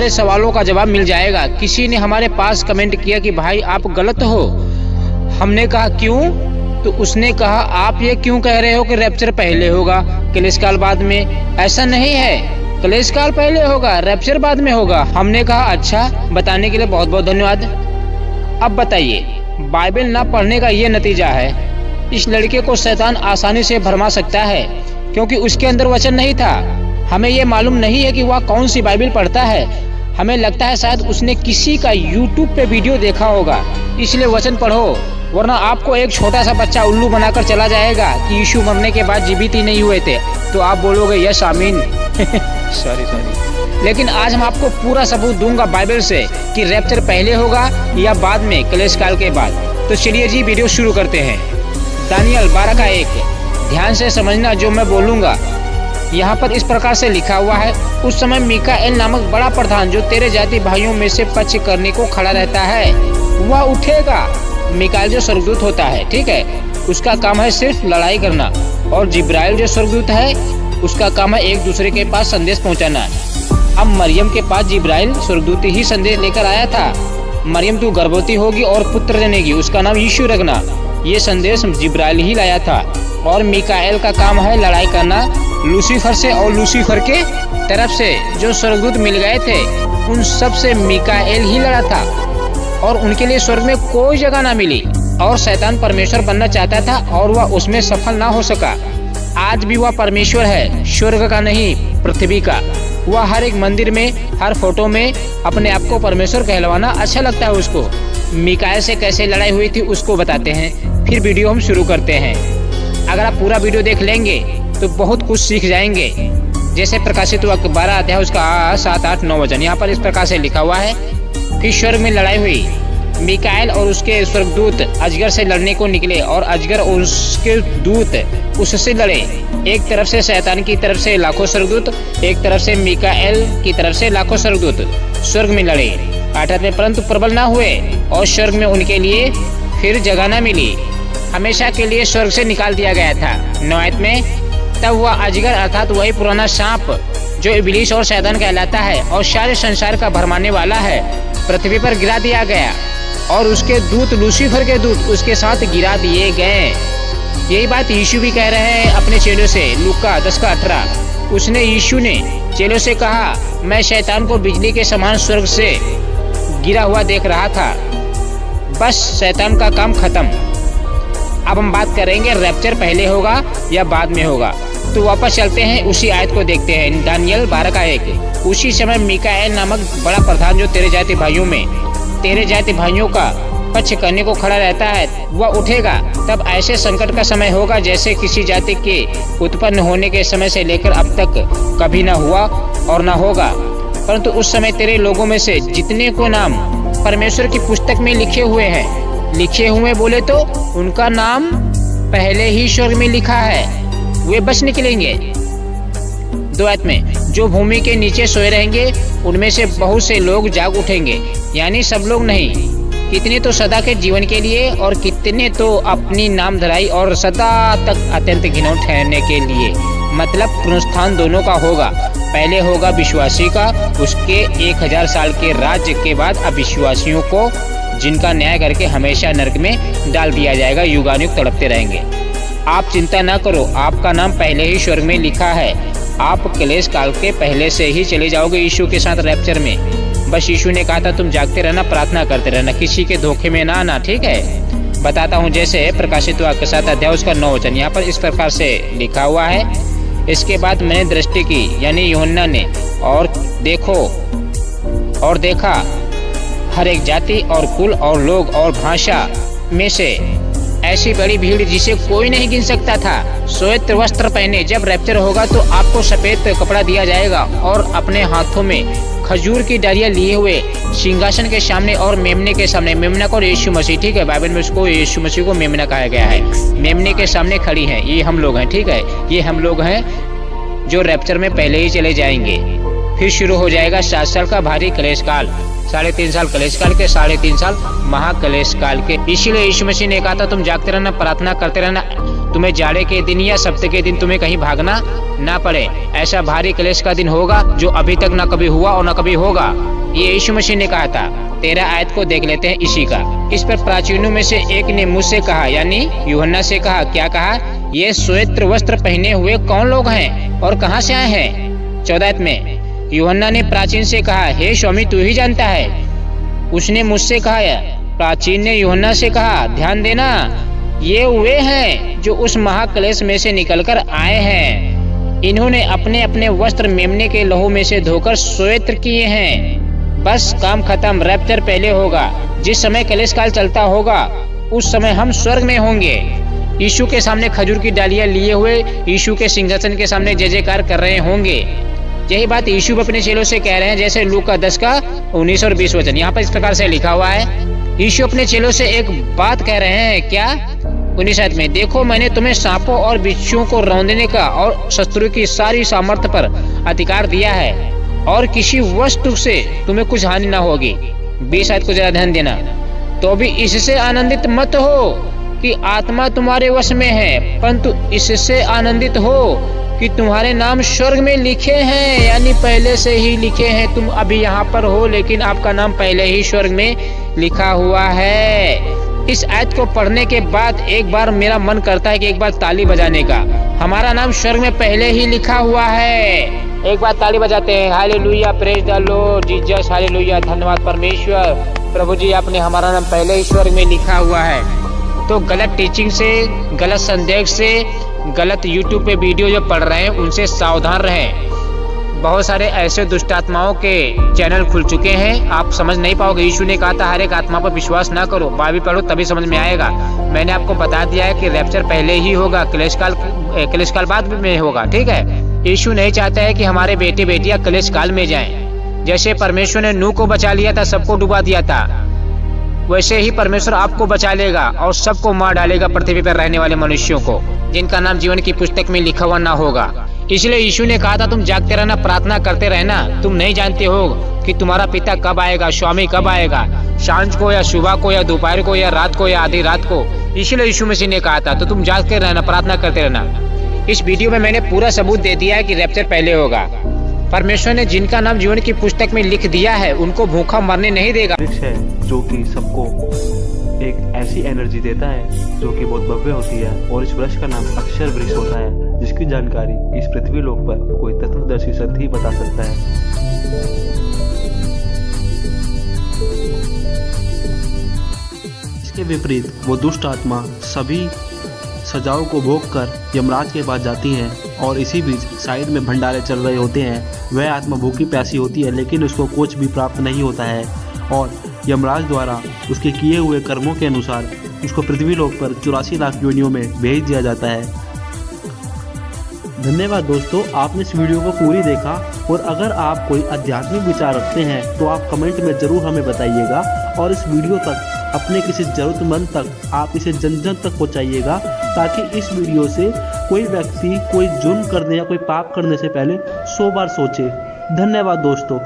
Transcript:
सारे सवालों का जवाब मिल जाएगा। किसी ने हमारे पास कमेंट किया कि भाई आप गलत हो। हमने कहा क्यों? तो उसने कहा आप ये क्यों कह रहे हो कि रैप्चर पहले होगा क्लेश काल बाद में? ऐसा नहीं है, क्लेश काल पहले होगा, रैप्चर बाद में होगा। हमने कहा अच्छा, बताने के लिए बहुत बहुत धन्यवाद। अब बताइए, बाइबल ना पढ़ने का ये नतीजा है। इस लड़के को शैतान आसानी से भरमा सकता है क्योंकि उसके अंदर वचन नहीं था। हमें ये मालूम नहीं है कि वह कौन सी बाइबल पढ़ता है। हमें लगता है शायद उसने किसी का यूट्यूब पे वीडियो देखा होगा, इसलिए वचन पढ़ो, वरना आपको एक छोटा सा बच्चा उल्लू बनाकर चला जाएगा कि यीशु मरने के बाद जीवित ही नहीं हुए थे, तो आप बोलोगे यस आमीन। सॉरी। लेकिन आज हम आपको पूरा सबूत दूंगा बाइबल से कि रैप्चर पहले होगा या बाद में, क्लेश काल के बाद। तो चलिए जी वीडियो शुरू करते हैं। दानियल 12:1। ध्यान से समझना जो मैं बोलूंगा। यहाँ पर इस प्रकार से लिखा हुआ है, उस समय मीकाएल नामक बड़ा प्रधान जो तेरे जाति भाइयों में से पक्ष करने को खड़ा रहता है वह उठेगा। मीकाएल जो स्वर्गदूत होता है, ठीक है, उसका काम है सिर्फ लड़ाई करना। और जिब्राइल जो स्वर्गदूत है उसका काम है एक दूसरे के पास संदेश पहुँचाना। अब मरियम के पास जिब्राइल स्वर्गदूत ही संदेश लेकर आया था, मरियम तू गर्भवती होगी और पुत्र जनेगी, उसका नाम यीशु रखना। ये संदेश जिब्राइल ही लाया था। और मीकाएल का काम है लड़ाई करना लूसीफर से, और लूसीफर के तरफ से जो स्वर्गदूत मिल गए थे उन सब से मीकाएल ही लड़ा था और उनके लिए स्वर्ग में कोई जगह ना मिली। और शैतान परमेश्वर बनना चाहता था और वह उसमें सफल ना हो सका। आज भी वह परमेश्वर है, स्वर्ग का नहीं, पृथ्वी का। वह हर एक मंदिर में, हर फोटो में अपने आप को परमेश्वर कहलवाना अच्छा लगता है उसको। मीकाएल से कैसे लड़ाई हुई थी उसको बताते हैं, फिर वीडियो हम शुरू करते हैं। अगर आप पूरा वीडियो देख लेंगे तो बहुत कुछ सीख जाएंगे। जैसे प्रकाशित वाक्य 12 अध्याय उसका 7, 8, 9 वचन, यहाँ पर इस प्रकार से लिखा हुआ है, फिर स्वर्ग में लड़ाई हुई। मीकाएल और उसके स्वर्गदूत अजगर से लड़ने को निकले और अजगर और उसके दूत उससे लड़े। एक तरफ से शैतान की तरफ से लाखों स्वर्गदूत, एक तरफ से मीकाएल की तरफ से लाखों स्वर्गदूत स्वर्ग में लड़े। 8 में परंतु प्रबल ना हुए और स्वर्ग में उनके लिए फिर जगह न मिली, हमेशा के लिए स्वर्ग से निकाल दिया गया था। 9 में तब वह अजगर अर्थात वही पुराना सांप जो इब्लीस और शैतान कहलाता है और सारे संसार का भरमाने वाला है, पृथ्वी पर गिरा दिया गया और उसके दूत लूसीफर के दूत उसके साथ गिरा दिए गए। यही बात यीशु भी कह रहे हैं अपने चेलों से, लूका 10:18। उसने, यीशु ने चेलों से कहा, मैं शैतान को बिजली के समान स्वर्ग से गिरा हुआ देख रहा था। बस शैतान का काम खत्म। अब हम बात करेंगे रैप्चर पहले होगा या बाद में होगा। तो वापस चलते हैं, उसी आयत को देखते हैं। दानियल 12:1। उसी समय मीकाएल नामक बड़ा प्रधान जो तेरे जाति भाइयों का पक्ष करने को खड़ा रहता है वह उठेगा। तब ऐसे संकट का समय होगा जैसे किसी जाति के उत्पन्न होने के समय से लेकर अब तक कभी न हुआ और न होगा। परंतु उस समय तेरे लोगों में से जितने को नाम परमेश्वर की पुस्तक में लिखे हुए बोले तो उनका नाम पहले ही स्वर्ग में लिखा है, वे बच निकलेंगे। 2 में जो भूमि के नीचे सोए रहेंगे उनमें से बहुत से लोग जाग उठेंगे, यानी सब लोग नहीं, कितने तो सदा के जीवन के लिए और कितने तो अपनी नाम धराई और सदा तक अत्यंत घिनौने ठहरने के लिए। मतलब पुनरुत्थान दोनों का होगा। पहले होगा विश्वासी का, उसके 1000 साल के राज्य के बाद अविश्वासियों को, जिनका न्याय करके हमेशा नरक में डाल दिया जाएगा, युगानुयुग तड़पते रहेंगे। आप चिंता न करो, आपका नाम पहले ही स्वर्ग में लिखा है। आप क्लेश काल के पहले से ही चले जाओगे यीशु के साथ रैप्चर में। बस यीशु ने कहा था तुम जागते रहना, प्रार्थना करते रहना, किसी के धोखे में ना आना, ठीक है। बताता हूँ, जैसे प्रकाशित वाक्य 7 अध्याय उसका 9 वचन, यहाँ पर इस प्रकार से लिखा हुआ है, इसके बाद मैंने दृष्टि की, यानी यूहन्ना ने, और देखा हर एक जाति और कुल और लोग और भाषा में से ऐसी बड़ी भीड़ जिसे कोई नहीं गिन सकता था, श्वेत वस्त्र पहने। जब रैप्चर होगा तो आपको सफेद कपड़ा दिया जाएगा और अपने हाथों में खजूर की डालियां लिए हुए सिंहासन के सामने और मेमने के सामने, मेमना को यीशु मसीह, ठीक है, बाइबल में उसको यीशु मसीह को मेमना कहा गया है, मेमने के सामने खड़ी है। ये हम लोग हैं, ठीक है, ये हम लोग हैं जो रैप्चर में पहले ही चले जाएंगे। फिर शुरू हो जाएगा 7 साल का भारी क्लेश काल, 3.5 साल क्लेश काल के, 3.5 साल महाक्लेश काल के। इसीलिए यीशु मसीह ने कहा था तुम जागते रहना, प्रार्थना करते रहना तुम्हें जाड़े के दिन या सप्ताह के दिन तुम्हें कहीं भागना ना पड़े। ऐसा भारी क्लेश का दिन होगा जो अभी तक ना कभी हुआ और ना कभी होगा। ये यीशु मसीह ने कहा था। 13 आयत को देख लेते हैं इसी का। इस पर प्राचीनों में से एक ने मुझसे कहा, यानी यूहन्ना से कहा, क्या कहा? ये श्वेत वस्त्र पहने हुए कौन लोग हैं और कहां से आए हैं? 14 आयत में यूहन्ना ने प्राचीन से कहा, हे स्वामी तू ही जानता है। उसने मुझसे कहा, प्राचीन ने यूहन्ना से कहा, ध्यान देना, ये वे हैं जो उस महाक्लेश में से निकलकर आए हैं। इन्होंने अपने अपने वस्त्र मेमने के लहू में से धोकर श्वेत किए हैं। बस काम खत्म, रैप्चर पहले होगा। जिस समय क्लेश काल चलता होगा उस समय हम स्वर्ग में होंगे। यीशु के सामने खजूर की डालियां लिए हुए यीशु के सिंहासन के सामने जय जयकार कर रहे होंगे। यही बात यीशु अपने चेलों से कह रहे हैं, जैसे लूका 10 का 19 और 20 वचन। यहाँ पर इस प्रकार से लिखा हुआ है। यीशु अपने चेलों से एक बात कह रहे हैं, क्या? 19 आयत में, देखो मैंने तुम्हें सांपों और बिच्छुओं को रौंदने का और शत्रु की सारी सामर्थ्य पर अधिकार दिया है और किसी वस्तु से तुम्हें कुछ हानि ना होगी। 20 आयत को जरा ध्यान देना। तो भी इससे आनंदित मत हो कि आत्मा तुम्हारे वश में है, परंतु इससे आनंदित हो कि तुम्हारे नाम स्वर्ग में लिखे हैं, यानी पहले से ही लिखे हैं। तुम अभी यहाँ पर हो लेकिन आपका नाम पहले ही स्वर्ग में लिखा हुआ है। इस आयत को पढ़ने के बाद एक बार मेरा मन करता है कि एक बार ताली बजाने का। हमारा नाम स्वर्ग में पहले ही लिखा हुआ है। एक बार ताली बजाते हैं। Hallelujah, praise the Lord Jesus, hallelujah, धन्यवाद परमेश्वर। प्रभु जी, आपने हमारा नाम पहले ही स्वर्ग में लिखा हुआ है। तो गलत टीचिंग से, गलत संदेश से, गलत यूट्यूब पे वीडियो जो पढ़ रहे हैं उनसे सावधान रहें। बहुत सारे ऐसे दुष्टात्माओं के चैनल खुल चुके हैं, आप समझ नहीं पाओगे। यीशु ने कहा था हर एक आत्मा पर विश्वास ना करो, बाइबल पढ़ो तभी समझ में आएगा। मैंने आपको बता दिया है कि रैप्चर पहले ही होगा, क्लेश काल बाद में होगा। ठीक है, यीशु नहीं चाहता है कि हमारे बेटे बेटियां क्लेश काल में जाएं। जैसे परमेश्वर ने नूह को बचा लिया था, सबको डुबा दिया था, वैसे ही परमेश्वर आपको बचा लेगा और सबको मार डालेगा, पृथ्वी पर रहने वाले मनुष्यों को जिनका नाम जीवन की पुस्तक में लिखा हुआ ना होगा। इसलिए यीशु ने कहा था तुम जागते रहना, प्रार्थना करते रहना। तुम नहीं जानते हो कि तुम्हारा पिता कब आएगा, स्वामी कब आएगा, सांझ को या सुबह को या दोपहर को या रात को या आधी रात को। इसलिए यीशु मसीह ने कहा था तो तुम जागते रहना, प्रार्थना करते रहना। इस वीडियो में मैंने पूरा सबूत दे दिया है कि रैप्चर पहले होगा। परमेश्वर ने जिनका नाम जीवन की पुस्तक में लिख दिया है उनको भूखा मरने नहीं देगा। वृक्ष है जो कि सबको एक ऐसी एनर्जी देता है जो कि बहुत भव्य होती है, और इस वृक्ष का नाम अक्षर वृक्ष होता है, जिसकी जानकारी इस पृथ्वी लोक पर कोई तत्वदर्शी संत ही बता सकता है। इसके विपरीत वो दुष्ट आत्मा सभी सजाओं को भोग कर यमराज के पास जाती है, और इसी बीच साइड में भंडारे चल रहे होते हैं। वह आत्मा भूखी प्यासी होती है लेकिन उसको कुछ भी प्राप्त नहीं होता है, और यमराज द्वारा उसके किए हुए कर्मों के अनुसार उसको पृथ्वी लोक पर 84 लाख योनियों में भेज दिया जाता है। धन्यवाद दोस्तों, आपने इस वीडियो को पूरी देखा, और अगर आप कोई आध्यात्मिक विचार रखते हैं तो आप कमेंट में ज़रूर हमें बताइएगा, और इस वीडियो तक अपने किसी ज़रूरतमंद तक आप इसे जन जन तक पहुंचाइएगा, ताकि इस वीडियो से कोई व्यक्ति कोई जुर्म करने या कोई पाप करने से पहले 100 बार सोचे। धन्यवाद दोस्तों।